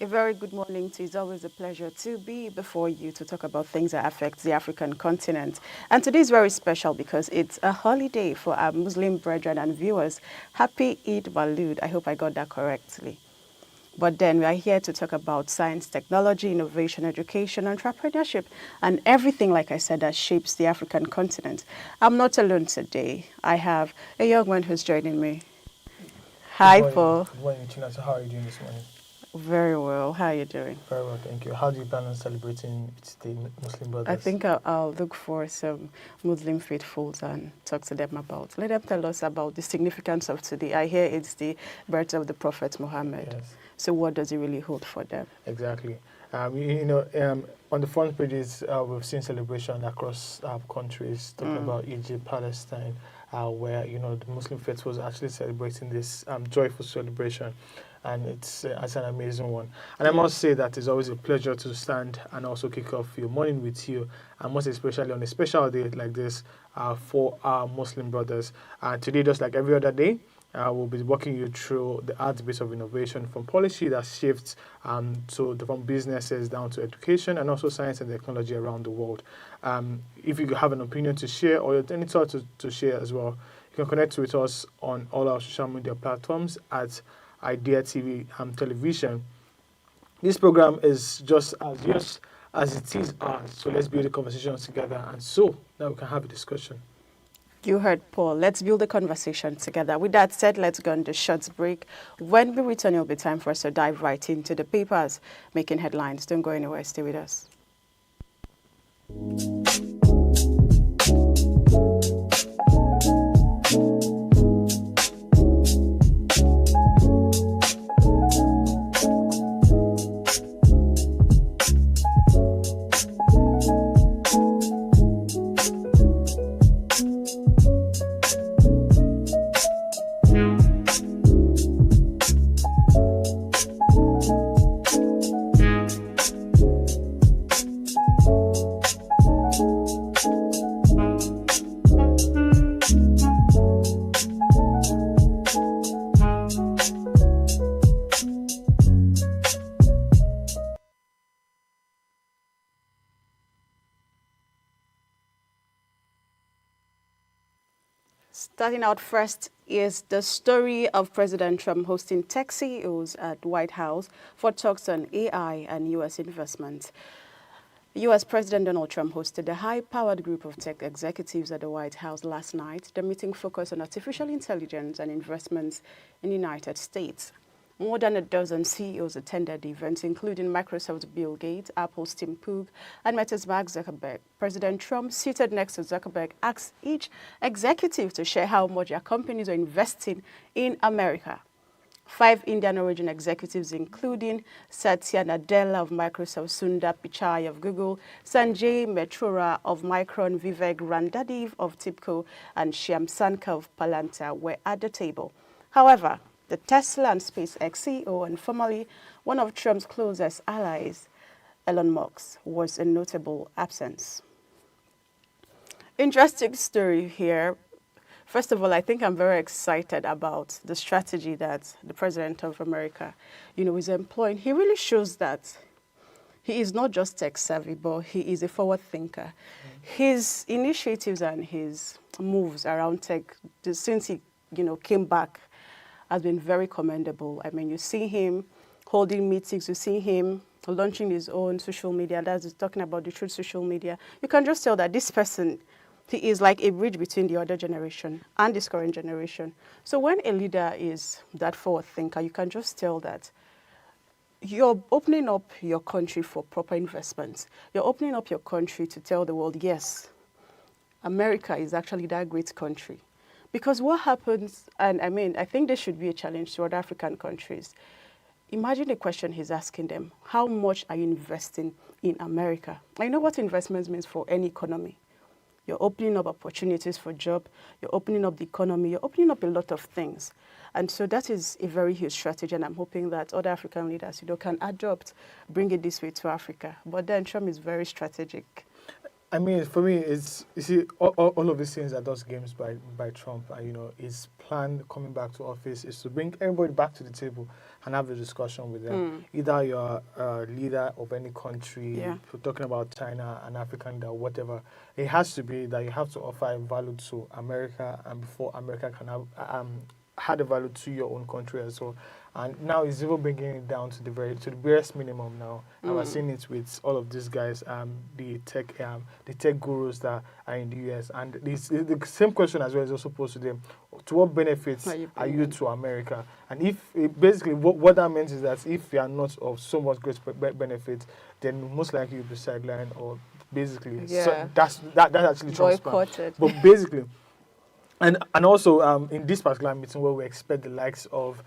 A very good morning to you. It's always a pleasure to be before you to talk about things that affect the African continent. And today is very special because it's a holiday for our Muslim brethren and viewers. Happy Eid Walud. I hope I got that correctly. But then we are here to talk about science, technology, innovation, education, entrepreneurship, and everything, like I said, that shapes the African continent. I'm not alone today. I have a young man who's joining me. Good Hi, morning. Paul. Good morning, Chinasa. How are you doing this morning? Very well. How are you doing? Very well, thank you. How do you plan on celebrating its day, Muslim I brothers? think I'll look for some Muslim faithfuls and talk to them about. Let them tell us about the significance of today. I hear it's the birth of the Prophet Muhammad. Yes, So what does it really hold for them? exactly. On the front pages, we've seen celebration across countries talking about Egypt, Palestine, where the Muslim faith was actually celebrating this joyful celebration, and it's an amazing one. And I must say that it's always a pleasure to stand and also kick off your morning with you, and most especially on a special day like this for our Muslim brothers. And today, just like every other day, we'll be walking you through the heartbeat of innovation from policy that shifts from businesses down to education and also science and technology around the world. If you have an opinion to share or any thought to share as well, you can connect with us on all our social media platforms at Idea TV Television. This program is just as yours as it is ours. So let's build the conversations together and so that we can have a discussion. You heard Paul. Let's build a conversation together. With that said, let's go on the short break. When we return, it'll be time for us to dive right into the papers making headlines. Don't go anywhere. Stay with us. Starting out first is the story of President Trump hosting tech CEOs at White House for talks on AI and U.S. investment. U.S. President Donald Trump hosted a high-powered group of tech executives at the White House last night. The meeting focused on artificial intelligence and investments in the United States. More than a dozen CEOs attended the event, including Microsoft's Bill Gates, Apple's Tim Cook, and Meta's Mark Zuckerberg. President Trump, seated next to Zuckerberg, asked each executive to share how much their companies are investing in America. 5 Indian origin executives, including Satya Nadella of Microsoft, Sundar Pichai of Google, Sanjay Mehrotra of Micron, Vivek Ranadive of TIBCO, and Shyam Sankar of Palanta, were at the table. However, the Tesla and SpaceX CEO and formerly one of Trump's closest allies, Elon Musk, was a notable absence. Interesting story here. First of all, I think I'm very excited about the strategy that the President of America, is employing. He really shows that he is not just tech savvy, but he is a forward thinker. His initiatives and his moves around tech, since he, came back, has been very commendable. I mean, you see him holding meetings, you see him launching his own social media, that's talking about the truth social media. You can just tell that this person, he is like a bridge between the other generation and this current generation. So when a leader is that forward thinker, you can just tell that you're opening up your country for proper investments. You're opening up your country to tell the world, yes, America is actually that great country. Because what happens, and I think this should be a challenge to other African countries. Imagine the question he's asking them. How much are you investing in America? I know what investments means for any economy. You're opening up opportunities for job. You're opening up the economy. You're opening up a lot of things. And so that is a very huge strategy. And I'm hoping that other African leaders, can adopt, bring it this way to Africa. But then Trump is very strategic. I mean, for me, it's you see all of these things are just games by Trump. And, his plan coming back to office is to bring everybody back to the table and have a discussion with them. Either you're a leader of any country, Yeah. if you're talking about China, an African leader, whatever. It has to be that you have to offer a value to America, and before America can have had a value to your own country as well. And now it's even bringing it down to the barest minimum now. And we're seeing it with all of these guys, the tech gurus that are in the US. And the same question as well is also posed to them: to what benefits are you to America? And if basically what that means is that if you are not of so much great benefit, then most likely you'll be sidelined or basically Yeah. that's actually Trump's plan. Boycotted. But basically. And also in this particular meeting where we expect the likes of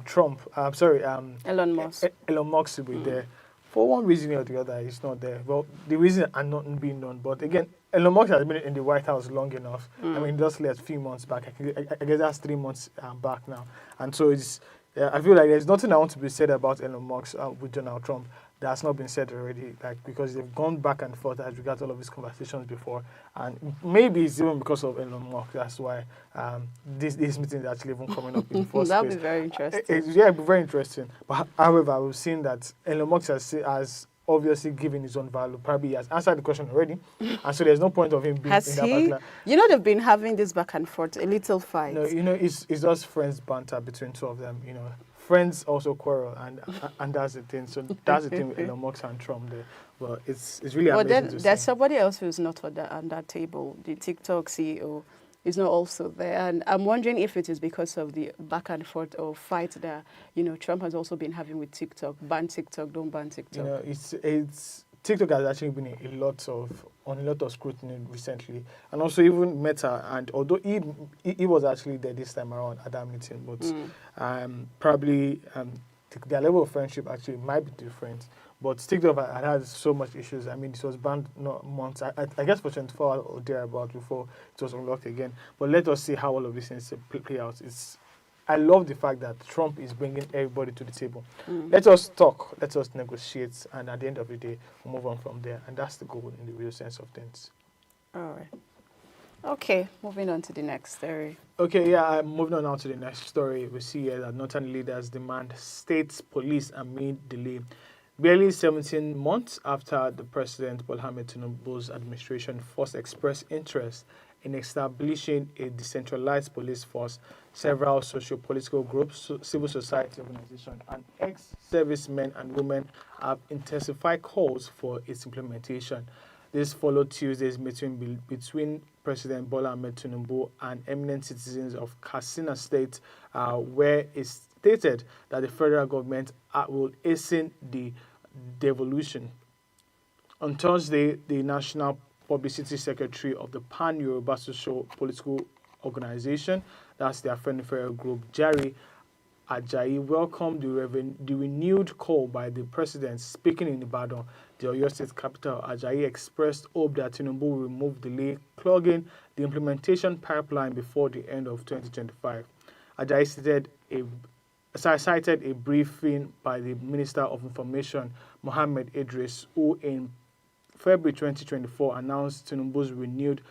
Trump, Elon Musk. Elon Musk to be there. For one reason or the other, he's not there. Well, the reason are not being known. But again, Elon Musk has been in the White House long enough. I mean, just like a few months back. I guess that's 3 months back now. And so I feel like there's nothing I want to be said about Elon Musk with Donald Trump that's not been said already, because they've gone back and forth as regards all of these conversations before, and maybe it's even because of Elon Musk. That's why this meeting is actually even coming up in the first That'll place. be very interesting. It'll be very interesting. But however, we've seen that Elon Musk has obviously given his own value. Probably he has answered the question already, and so there's no point of him being Has in that he? particular. They've been having this back and forth, a little fight. No, it's just friends banter between two of them. Friends also quarrel, and that's the thing. So that's the thing with Elon Musk and Trump there. Well, it's really But amazing then to there's see. somebody else who's not on that table. The TikTok CEO is not also there. And I'm wondering if it is because of the back and forth or fight that, Trump has also been having with TikTok. Ban TikTok, don't ban TikTok. It's TikTok has actually been on a lot of scrutiny recently, and also even Meta. And although he was actually there this time around at that meeting, but probably their level of friendship actually might be different. But TikTok had so much issues. I mean, it was banned months, I guess, for 24 hours or thereabout before it was unlocked again. But let us see how all of these things play out. I love the fact that Trump is bringing everybody to the table. Let us talk, let us negotiate, and at the end of the day, we'll move on from there. And that's the goal in the real sense of things. All right. Okay, moving on to the next story. Okay, yeah, moving on now to the next story. We see here that northern leaders demand state police amid delay. Barely 17 months after the President Bola Ahmed Tinubu's administration first expressed interest in establishing a decentralized police force, several socio-political groups, civil society organizations, and ex-servicemen and women have intensified calls for its implementation. This followed Tuesday's meeting between President Bola Ahmed Tinubu and eminent citizens of Katsina State, where it stated that the federal government will hasten the devolution. On Thursday, the National Publicity Secretary of the Pan-Yoruba Social Political Organization, that's the Afenifere Group, Jare Ajayi, welcomed the renewed call by the president. Speaking in Ibadan, the Oyo State capital, Ajayi expressed hope that Tinubu will remove delay clogging the implementation pipeline before the end of 2025. Ajayi cited a briefing by the Minister of Information, Mohammed Idris, who in February 2024 announced Tinubu's renewed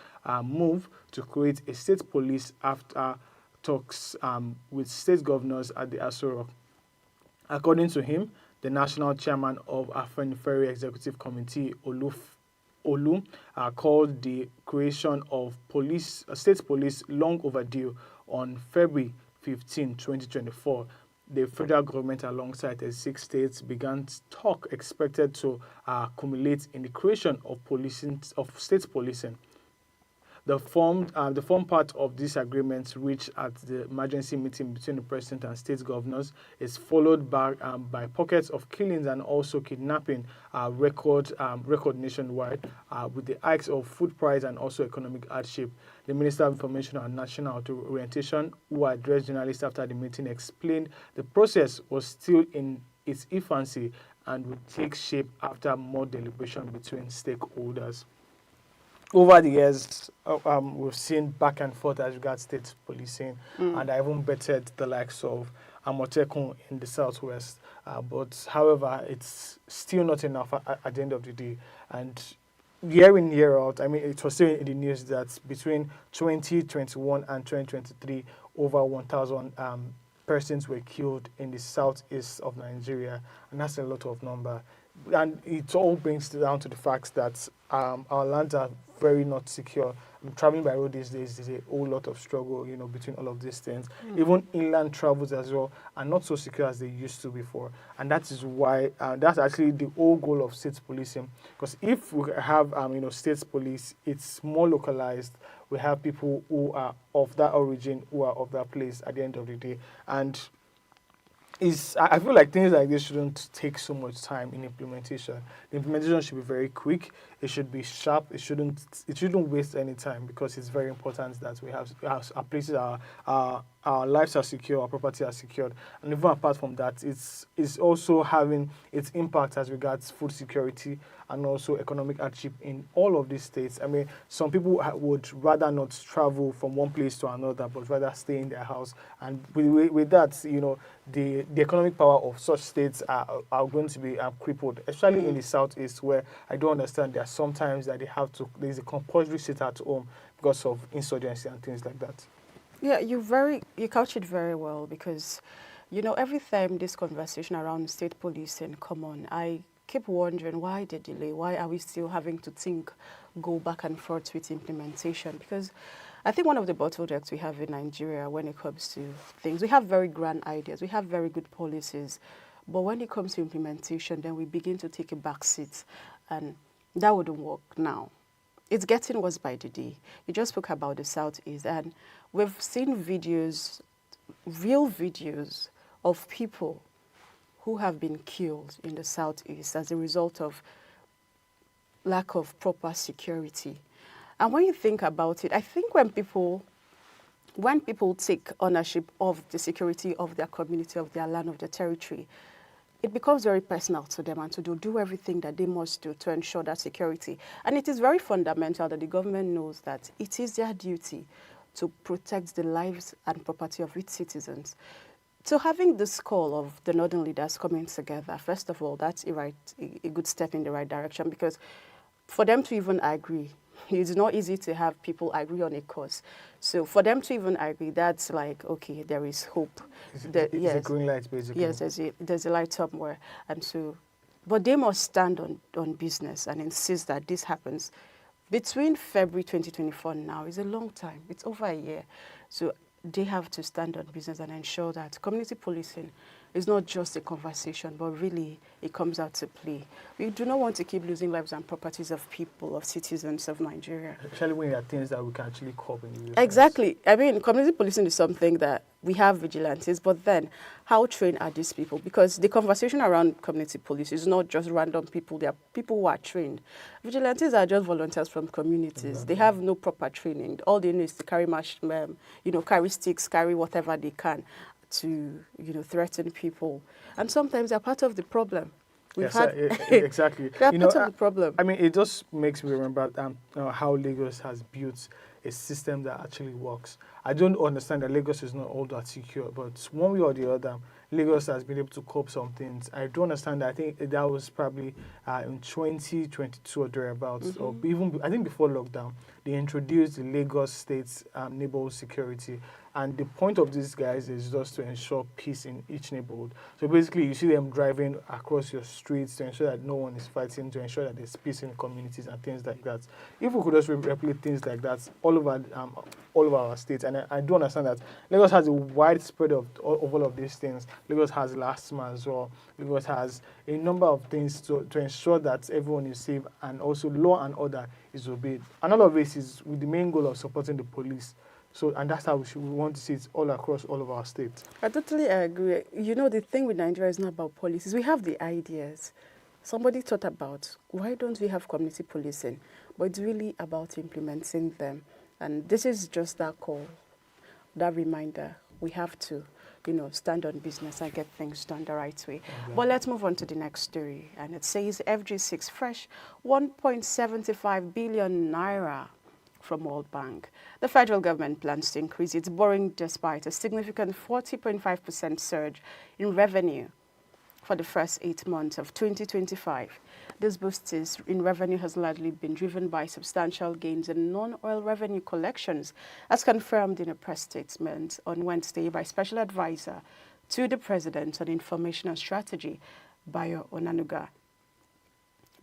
move to create a state police after talks with state governors at the Aso Rock. According to him, the national chairman of Afenifere Executive Committee, Olu, called the creation of state police long overdue. On February 15, 2024, the federal government, alongside 36 states, began talk expected to culminate in the creation of state policing. The formed part of this agreement reached at the emergency meeting between the president and state governors is followed by pockets of killings and also kidnapping record nationwide, with the hikes of food price and also economic hardship. The Minister of Information and National Orientation, who addressed journalists after the meeting, explained the process was still in its infancy and would take shape after more deliberation between stakeholders. Over the years, we've seen back and forth as regards state policing, and I even bettered the likes of Amotekun in the southwest. But however, it's still not enough at the end of the day. And year in, year out, I mean, it was saying in the news that between 2021 and 2023, over 1,000 persons were killed in the southeast of Nigeria, and that's a lot of number. And it all brings down to the fact that our lands are very not secure. Traveling by road these days is a whole lot of struggle, between all of these things. Even inland travels as well are not so secure as they used to before. And that is why, that's actually the whole goal of state policing. Because if we have, state police, it's more localized. We have people who are of that origin, who are of that place at the end of the day. And I feel like things like this shouldn't take so much time in implementation. The implementation should be very quick. It should be sharp. It shouldn't waste any time, because it's very important that we have our places, our lives are secure, our property are secured. And even apart from that, it's also having its impact as regards food security and also economic hardship in all of these states. I mean, some people would rather not travel from one place to another, but rather stay in their house. And with that, the economic power of such states are going to be crippled, especially in the southeast, where I don't understand there are sometimes that there's a compulsory sit at home because of insurgency and things like that. Yeah, you couch it very well, because, every time this conversation around state policing come on, I keep wondering why the delay. Why are we still having to go back and forth with implementation? Because I think one of the bottlenecks we have in Nigeria when it comes to things, we have very grand ideas, we have very good policies, but when it comes to implementation, then we begin to take a back seat, and that wouldn't work now. It's getting worse by the day. You just spoke about the Southeast, and we've seen videos, real videos of people who have been killed in the Southeast as a result of lack of proper security. And when you think about it, I think when people take ownership of the security of their community, of their land, of their territory, it becomes very personal to them, and to do everything that they must do to ensure that security. And it is very fundamental that the government knows that it is their duty to protect the lives and property of its citizens. So having this call of the Northern leaders coming together, first of all, that's a good step in the right direction, because for them to even agree, it's not easy to have people agree on a cause. So for them to even agree, that's like, okay, there is hope. It's a green light, basically. Yes, there's a light somewhere. And so, but they must stand on business and insist that this happens. Between February 2024 now is a long time. It's over a year. So they have to stand on business and ensure that community policing is not just a conversation, but really it comes out to play. We do not want to keep losing lives and properties of people, of citizens of Nigeria. Especially when there are things that we can actually cope in. Exactly. I mean, community policing is something that we have vigilantes, but then how trained are these people? Because the conversation around community police is not just random people. They are people who are trained. Vigilantes are just volunteers from communities. Exactly. They have no proper training. All they know is to carry carry sticks, carry whatever they can to, threaten people. And sometimes they're part of the problem. Exactly. They're part of the problem. I mean, it just makes me remember how Lagos has built a system that actually works. I don't understand that Lagos is not all that secure, but one way or the other, Lagos has been able to cope some things. I do understand that. I think that was probably in 2022 or thereabouts, or even, I think before lockdown, they introduced the Lagos State's neighborhood security. And the point of these guys is just to ensure peace in each neighborhood. So basically, you see them driving across your streets to ensure that no one is fighting, to ensure that there's peace in communities and things like that. If we could just replicate things like that all over our states, and I do understand that Lagos has a wide spread of all of these things. Lagos has LASTMA as well. Lagos has a number of things to ensure that everyone is safe, and also law and order is obeyed. And all of this is with the main goal of supporting the police. So, and that's how we want to see it all across all of our states. I totally agree. The thing with Nigeria is not about policies. We have the ideas. Somebody thought about, why don't we have community policing? But it's really about implementing them. And this is just that call, that reminder. We have to, stand on business and get things done the right way. Exactly. But let's move on to the next story. And it says FG6 fresh 1.75 billion naira from World Bank. The federal government plans to increase its borrowing despite a significant 40.5% surge in revenue for the first 8 months of 2025. This boost in revenue has largely been driven by substantial gains in non-oil revenue collections, as confirmed in a press statement on Wednesday by Special Advisor to the President on Information and Strategy, Bayo Onanuga.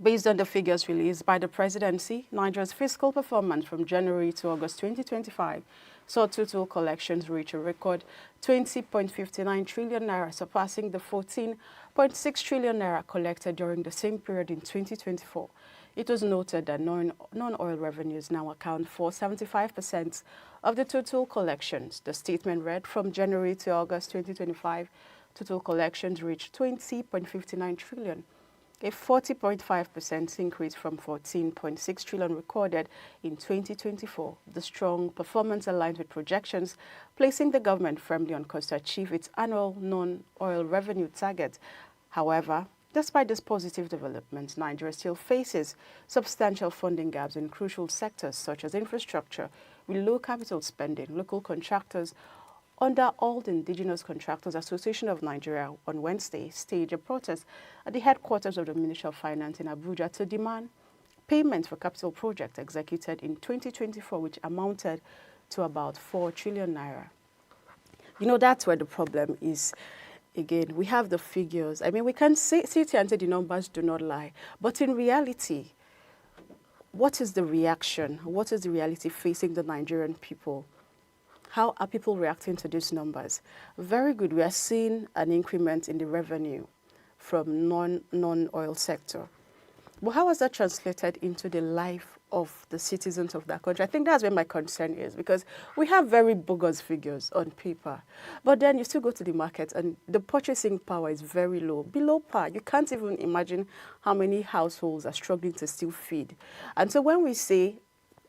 Based on the figures released by the presidency, Nigeria's fiscal performance from January to August 2025 saw total collections reach a record 20.59 trillion naira, surpassing the 14.6 trillion naira collected during the same period in 2024. It was noted that non-oil revenues now account for 75% of the total collections. The statement read, from January to August 2025, total collections reached 20.59 trillion. A 40.5% increase from 14.6 trillion recorded in 2024. The strong performance aligns with projections, placing the government firmly on course to achieve its annual non-oil revenue target. However, despite this positive development, Nigeria still faces substantial funding gaps in crucial sectors such as infrastructure, with low capital spending. Local contractors under All the Indigenous Contractors Association of Nigeria on Wednesday staged a protest at the headquarters of the Ministry of Finance in Abuja to demand payment for capital projects executed in 2024, which amounted to about 4 trillion naira. You know, that's where the problem is. Again, we have the figures. I mean, we can sit here and say the numbers do not lie. But in reality, what is the reaction? What is the reality facing the Nigerian people? How are people reacting to these numbers? Very good. We are seeing an increment in the revenue from non-oil sector. But how has that translated into the life of the citizens of that country? I think that's where my concern is, because we have very bogus figures on paper. But then you still go to the market and the purchasing power is very low, below par. You can't even imagine how many households are struggling to still feed. And so when we say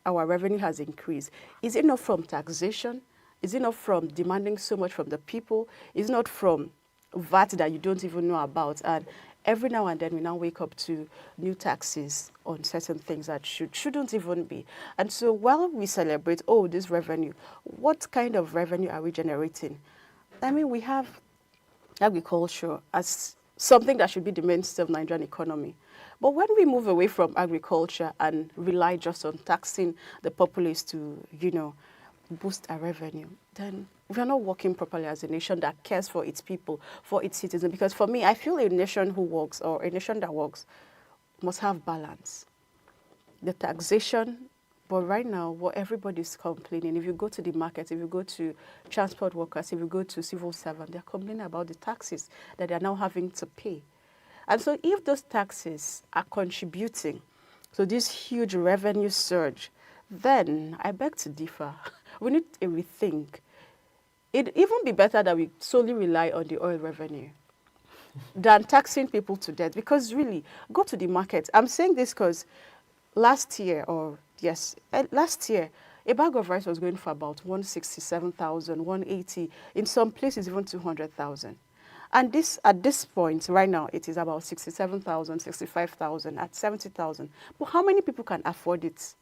our revenue has increased, is it not from taxation? Is it not from demanding so much from the people? Is it not from VAT that you don't even know about? And every now and then we now wake up to new taxes on certain things that shouldn't even be. And so while we celebrate, oh, this revenue, what kind of revenue are we generating? I mean, we have agriculture as something that should be the mainstay of Nigerian economy. But when we move away from agriculture and rely just on taxing the populace to, boost our revenue, then we are not working properly as a nation that cares for its people, for its citizens. Because for me, I feel a nation who works, or a nation that works, must have balance. The taxation, but right now, what everybody's complaining, if you go to the market, if you go to transport workers, if you go to civil servants, they're complaining about the taxes that they're now having to pay. And so if those taxes are contributing to this huge revenue surge, then I beg to differ. We need a rethink. It'd even be better that we solely rely on the oil revenue than taxing people to death. Because really, go to the market. I'm saying this because last year, a bag of rice was going for about 167,000, 180, in some places even 200,000. And at this point, right now, it is about 67,000, 65,000, at 70,000. But how many people can afford it?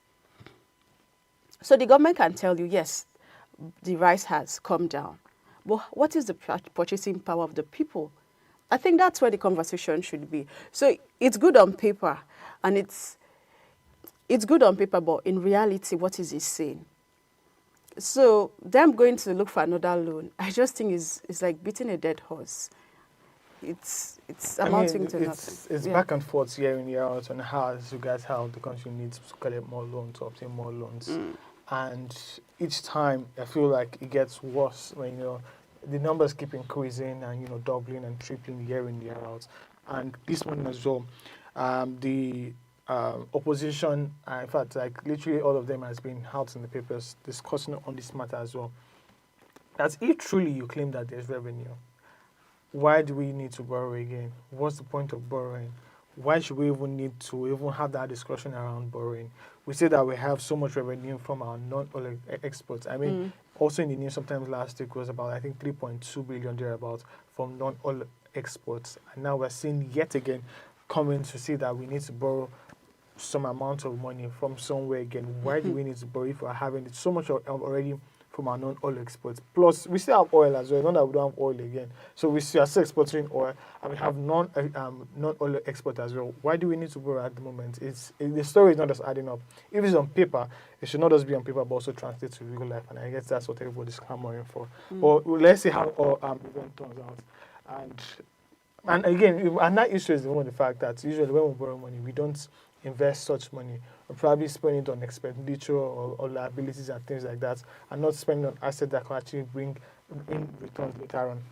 So the government can tell you, yes, the rice has come down. But what is the purchasing power of the people? I think that's where the conversation should be. So it's good on paper, and it's good on paper, but in reality, what is it saying? So them going to look for another loan, I just think is like beating a dead horse. It's amounting to nothing. It's back and forth year in, year out on how the country needs to collect more loans, to obtain more loans. And each time I feel like it gets worse when the numbers keep increasing and doubling and tripling year in, year out. And this one as well, the opposition, in fact, like literally all of them has been out in the papers discussing on this matter as well. That if truly you claim that there's revenue, why do we need to borrow again? What's the point of borrowing? Why should we even need to even have that discussion around borrowing? We say that we have so much revenue from our non-oil exports. I mean, also in the news sometimes last week was about, I think, 3.2 billion thereabouts from non-oil exports. And now we're seeing yet again coming to see that we need to borrow some amount of money from somewhere again. Why do we need to borrow if we're having so much already from our non-oil exports. Plus, we still have oil as well. Not that we don't have oil again. So we are still exporting oil, and we have non-oil export as well. Why do we need to borrow at the moment? The story is not just adding up. If it's on paper, it should not just be on paper, but also translate to real life. And I guess that's what everybody's clamoring for. But let's see how event turns out. And again, and that issue is the fact that usually when we borrow money, we don't invest such money. We probably spend it on expenditure or liabilities and things like that, and not spend on assets that can actually bring in returns later on.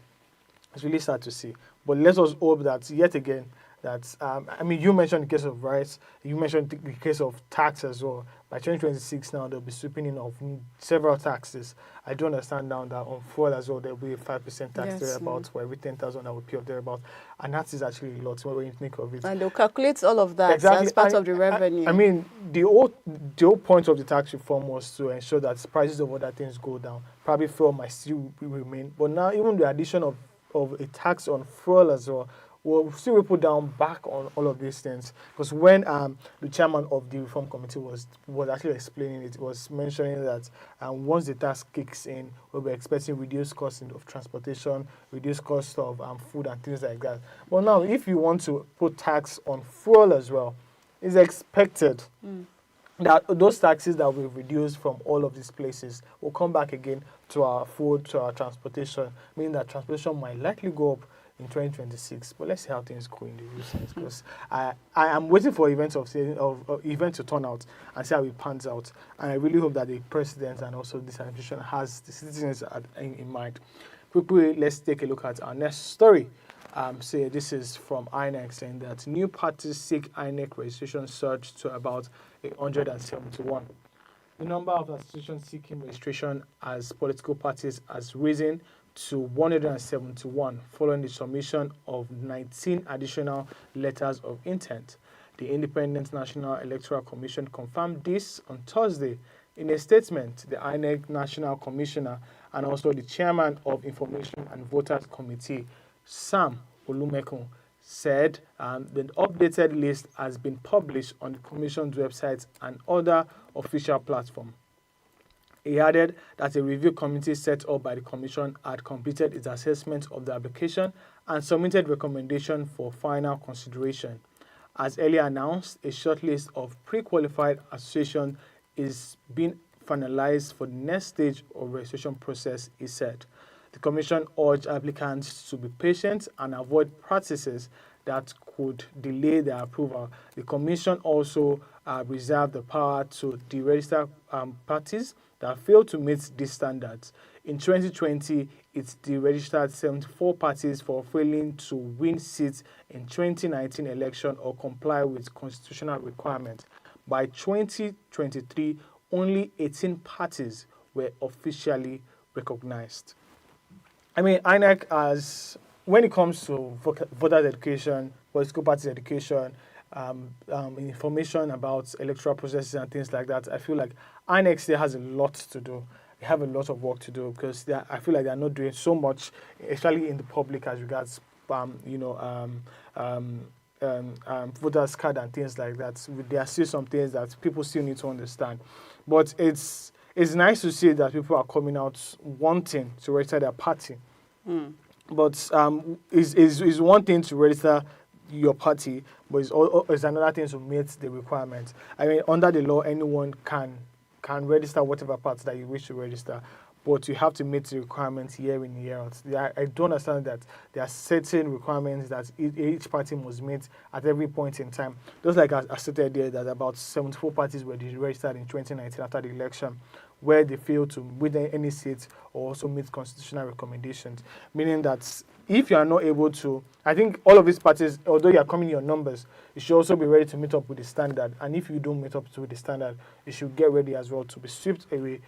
It's really sad to see. But let us hope that yet again, that you mentioned the case of rice, you mentioned the case of tax as well. By 2026 now, they'll be sweeping in of several taxes. I do understand now that on fuel as well, there'll be a 5% tax thereabout for every 10,000 that we pay or thereabout. And that is actually a lot when you think of it. And they'll calculate all of that as part of the revenue. The whole point of the tax reform was to ensure that prices of other things go down. Probably fuel might still remain. But now even the addition of a tax on fuel as well will still put down back on all of these things. Because when the chairman of the reform committee was actually explaining it, was mentioning that once the tax kicks in, we'll be expecting reduced costs of transportation, reduced cost of food and things like that. But now, if you want to put tax on fuel as well, it's expected that those taxes that will reduce from all of these places will come back again to our food, to our transportation, meaning that transportation might likely go up in 2026, but let's see how things go in the real sense. Because I am waiting for events event to turn out and see how it pans out. And I really hope that the president and also this administration has the citizens in mind. Quickly, let's take a look at our next story. This is from INEC saying that new parties seek INEC registration surge to about 171. The number of associations seeking registration as political parties has risen to 171 following the submission of 19 additional letters of intent. The Independent National Electoral Commission confirmed this on Thursday. In a statement, the INEC National Commissioner and also the Chairman of Information and Voters Committee, Sam Olumekun, said the updated list has been published on the Commission's website and other official platforms. He added that a review committee set up by the Commission had completed its assessment of the application and submitted recommendations for final consideration. As earlier announced, a shortlist of pre-qualified associations is being finalized for the next stage of registration process, he said. The Commission urged applicants to be patient and avoid practices that could delay their approval. The Commission also reserved the power to deregister parties that fail to meet these standards. In 2020, it deregistered 74 parties for failing to win seats in 2019 election or comply with constitutional requirements. By 2023, only 18 parties were officially recognized. INEC has, when it comes to voter education, political party education, information about electoral processes and things like that, I feel like INEC still has a lot to do. They have a lot of work to do because I feel like they're not doing so much, especially in the public as regards, voters card and things like that. There are still some things that people still need to understand. But it's nice to see that people are coming out wanting to register their party. But it's one thing to register your party, but it's another thing to meet the requirements. Under the law, anyone can register whatever party that you wish to register, but you have to meet the requirements year in, year out. I do understand that there are certain requirements that each party must meet at every point in time. Just like I stated there, that about 74 parties were registered in 2019 after the election, where they failed to win any seats or also meet constitutional recommendations, meaning that if you are not able to, I think all of these parties, although you are coming in your numbers, you should also be ready to meet up with the standard. And if you don't meet up to the standard, you should get ready as well to be swept away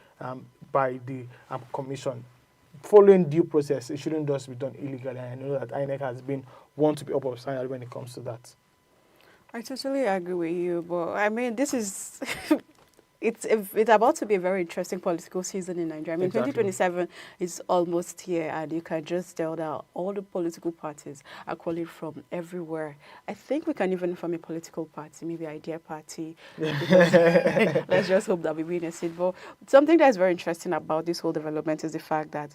by the commission. Following due process, it shouldn't just be done illegally. And I know that INEC has been one to be up of standard when it comes to that. I totally agree with you, but this is it's about to be a very interesting political season in Nigeria. I mean, Exactly. 2027 is almost here, and you can just tell that all the political parties are calling from everywhere. I think we can even form a political party, maybe Idea Party, because let's just hope that we win a seat. But something that's very interesting about this whole development is the fact that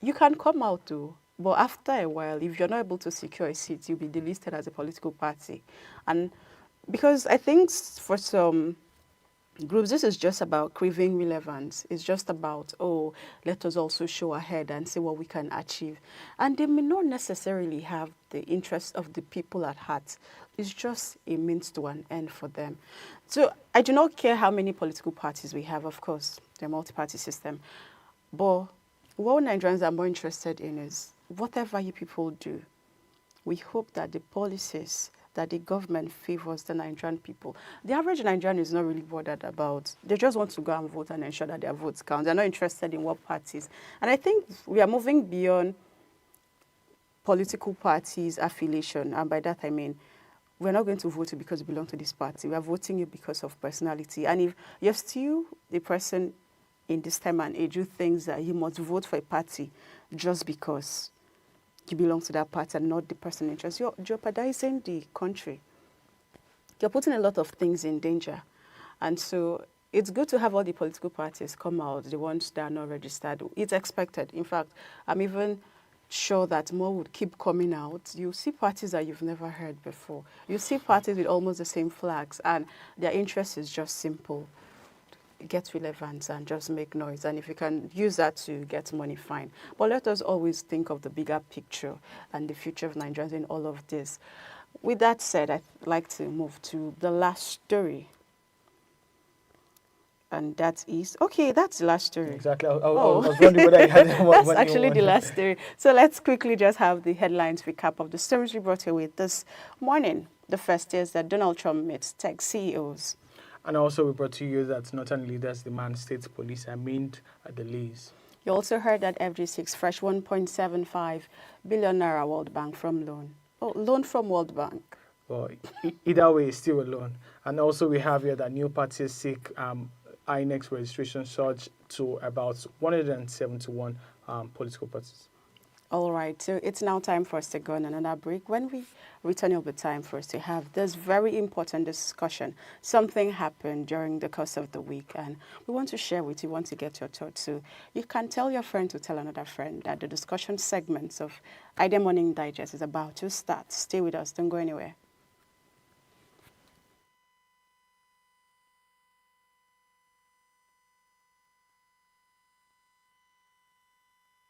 you can come out too, but after a while, if you're not able to secure a seat, you'll be delisted as a political party. And because I think for some groups, this is just about craving relevance. It's just about, oh, let us also show ahead and see what we can achieve. And they may not necessarily have the interest of the people at heart. It's just a means to an end for them. So I do not care how many political parties we have, of course, the multi-party system. But what Nigerians are more interested in is whatever you people do, we hope that the policies that the government favors the Nigerian people. The average Nigerian is not really bothered about. They just want to go and vote and ensure that their votes count. They're not interested in what parties. And I think we are moving beyond political parties' affiliation. And by that I mean, we're not going to vote you because you belong to this party. We are voting you because of personality. And if you're still the person in this time and age who thinks that you must vote for a party just because you belong to that party and not the person interest, you're jeopardizing the country. You're putting a lot of things in danger. And so it's good to have all the political parties come out, the ones that are not registered. It's expected. In fact, I'm even sure that more would keep coming out. You see parties that you've never heard before. You see parties with almost the same flags, and their interest is just simple. Get relevance and just make noise. And if you can use that to get money, fine. But let us always think of the bigger picture and the future of Nigerians in all of this. With that said, I'd like to move to the last story. And that is, okay, that's the last story. Exactly. I was wondering whether you had That's actually the last story. So let's quickly just have the headlines recap of the stories we brought you with this morning. The first is that Donald Trump meets tech CEOs. And also we brought to you that Northern leaders demand state police amend the lease. You also heard that FG6 fresh 1.75 billion naira World Bank from loan. Oh, loan from World Bank. Well, either way, it's still a loan. And also we have here that new parties seek INEC registration surge to about 171 political parties. All right, so it's now time for us to go on another break. When we return, it'll be time for us to have this very important discussion. Something happened during the course of the week, and we want to share with you, want to get your thoughts. So you can tell your friend to tell another friend that the discussion segments of Idea Morning Digest is about to start. Stay with us, don't go anywhere.